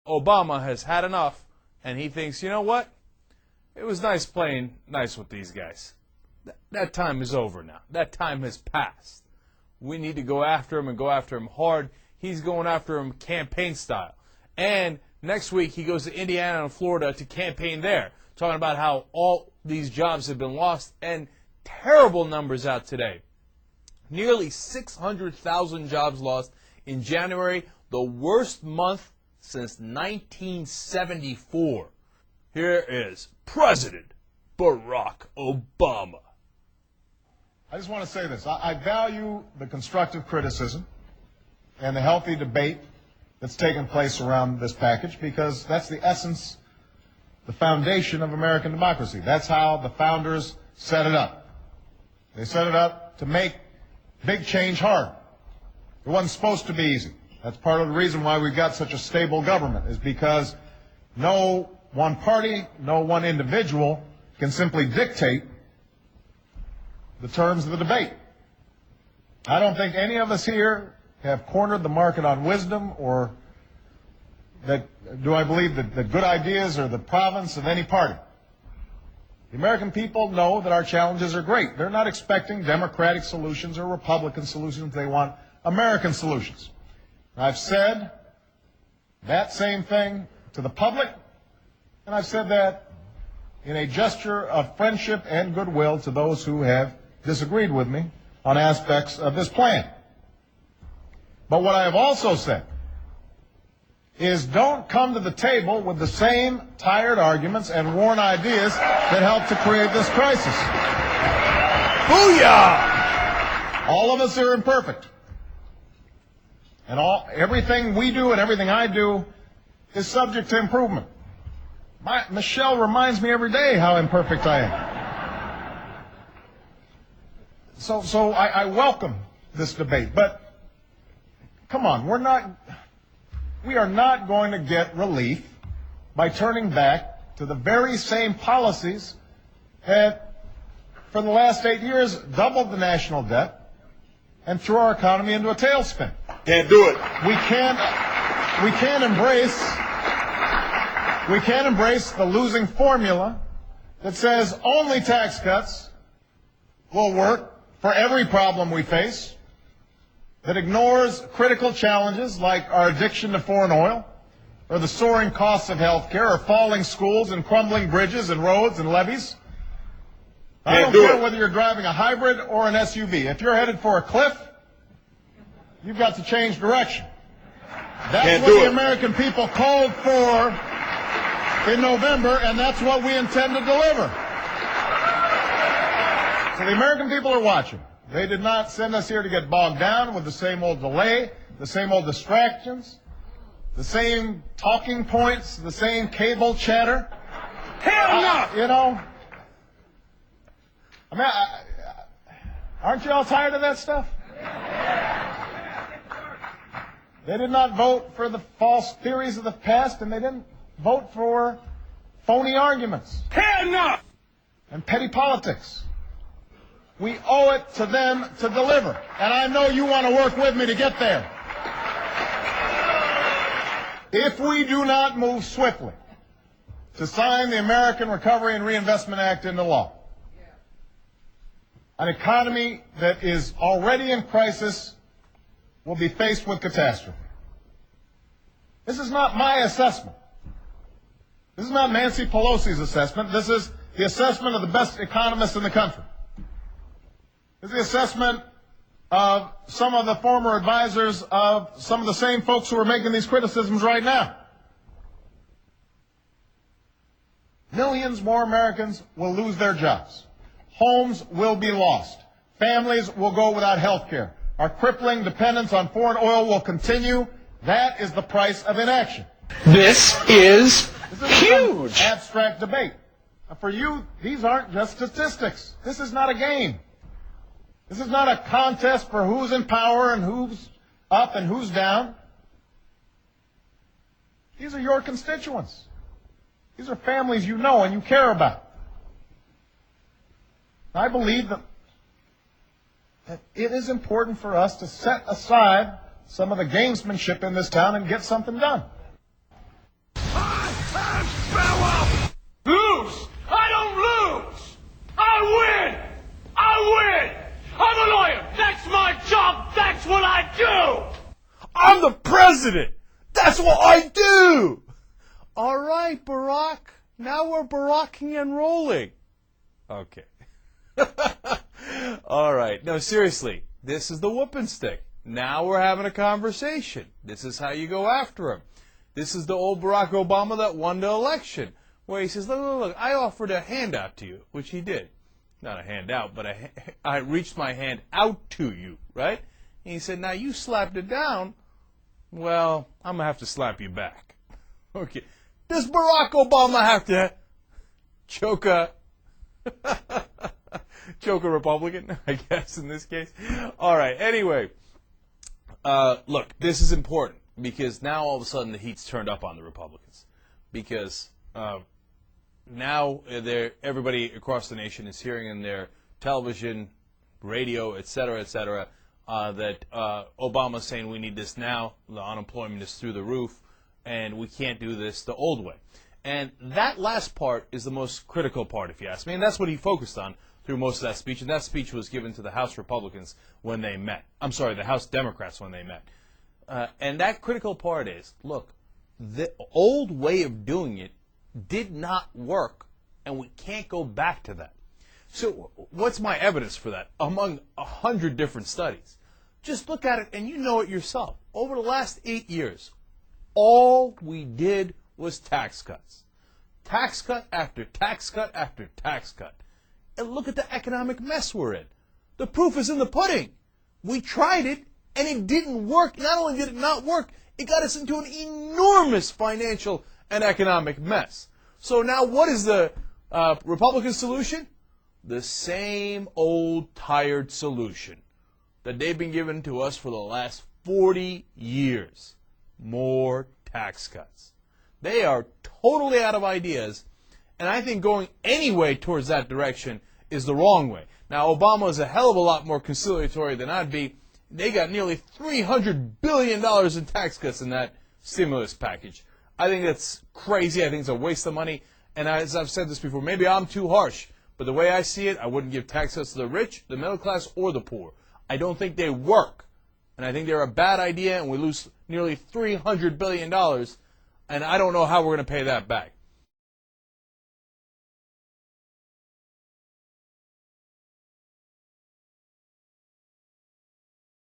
Obama has had enough, and he thinks, you know what? It was nice playing nice with these guys. That time is over now. That time has passed. We need to go after him and go after him hard. He's going after him campaign style. And next week he goes to Indiana and Florida to campaign there, talking about how all these jobs have been lost, and terrible numbers out today. Nearly 600,000 jobs lost in January, the worst month since 1974. Here is President Barack Obama. I just want to say this. I value the constructive criticism and the healthy debate that's taken place around this package, because that's the essence, the foundation of American democracy. That's how the founders set it up. They set it up to make big change hard. It wasn't supposed to be easy. That's part of the reason why we've got such a stable government, is because no one party, no one individual can simply dictate the terms of the debate. I don't think any of us here have cornered the market on wisdom, or that do I believe that good ideas are the province of any party. The American people know that our challenges are great. They're not expecting Democratic solutions or Republican solutions. They want American solutions. I've said that same thing to the public, and I've said that in a gesture of friendship and goodwill to those who have disagreed with me on aspects of this plan. But what I have also said is, don't come to the table with the same tired arguments and worn ideas that helped to create this crisis. Booyah! All of us are imperfect. And everything we do and everything I do is subject to improvement. Michelle reminds me every day how imperfect I am. So I welcome this debate. But come on, we are not going to get relief by turning back to the very same policies that for the last 8 years doubled the national debt and threw our economy into a tailspin. Can't do it. We can't embrace the losing formula that says only tax cuts will work for every problem we face, that ignores critical challenges like our addiction to foreign oil, or the soaring costs of health care, or falling schools and crumbling bridges and roads and levees. I don't care whether you're driving a hybrid or an SUV. If you're headed for a cliff, you've got to change direction. That's what the American people called for in November, and that's what we intend to deliver. So the American people are watching. They did not send us here to get bogged down with the same old delay, the same old distractions, the same talking points, the same cable chatter. Hell no! You know, I mean, aren't you all tired of that stuff? They did not vote for the false theories of the past, and they didn't vote for phony arguments. Hell no! And petty politics. We owe it to them to deliver. And I know you want to work with me to get there. If we do not move swiftly to sign the American Recovery and Reinvestment Act into law, an economy that is already in crisis will be faced with catastrophe. This is not my assessment. This is not Nancy Pelosi's assessment. This is the assessment of the best economists in the country. This is the assessment of some of the former advisors of some of the same folks who are making these criticisms right now. Millions more Americans will lose their jobs. Homes will be lost. Families will go without health care. Our crippling dependence on foreign oil will continue. That is the price of inaction. This is huge. An abstract debate. For you, these aren't just statistics. This is not a game. This is not a contest for who's in power and who's up and who's down. These are your constituents. These are families you know and you care about. I believe that it is important for us to set aside some of the gamesmanship in this town and get something done. That's what I do! I'm the president! That's what I do! All right, Barack. Now we're Baracking and rolling. Okay. All right. No, seriously. This is the whooping stick. Now we're having a conversation. This is how you go after him. This is the old Barack Obama that won the election, where he says, look, I offered a handout to you, which he did. Not a handout, but I reached my hand out to you, right? And he said, now you slapped it down. Well, I'm going to have to slap you back. Okay. Does Barack Obama have to choke a Republican, I guess, in this case? All right. Anyway, look, this is important because now all of a sudden the heat's turned up on the Republicans because now everybody across the nation is hearing in their television, radio, et cetera, that Obama's saying we need this now. The unemployment is through the roof, and we can't do this the old way. And that last part is the most critical part, if you ask me, and that's what he focused on through most of that speech, and that speech was given to the House Republicans when they met. I'm sorry, the House Democrats when they met. And that critical part is, look, the old way of doing it did not work, and we can't go back to that. So what's my evidence for that? Among 100 different studies. Just look at it, and you know it yourself. Over the last 8 years, all we did was tax cuts. Tax cut after tax cut after tax cut. And look at the economic mess we're in. The proof is in the pudding. We tried it, and it didn't work. Not only did it not work, it got us into an enormous financial and economic mess. So now what is the Republican solution? The same old tired solution that they've been giving to us for the last 40 years. More tax cuts. They are totally out of ideas, and I think going any way towards that direction is the wrong way. Now, Obama is a hell of a lot more conciliatory than I'd be. They got nearly $300 billion in tax cuts in that stimulus package. I think that's crazy. I think it's a waste of money. And as I've said this before, maybe I'm too harsh, but the way I see it, I wouldn't give tax cuts to the rich, the middle class, or the poor. I don't think they work. And I think they're a bad idea, and we lose nearly $300 billion, and I don't know how we're going to pay that back.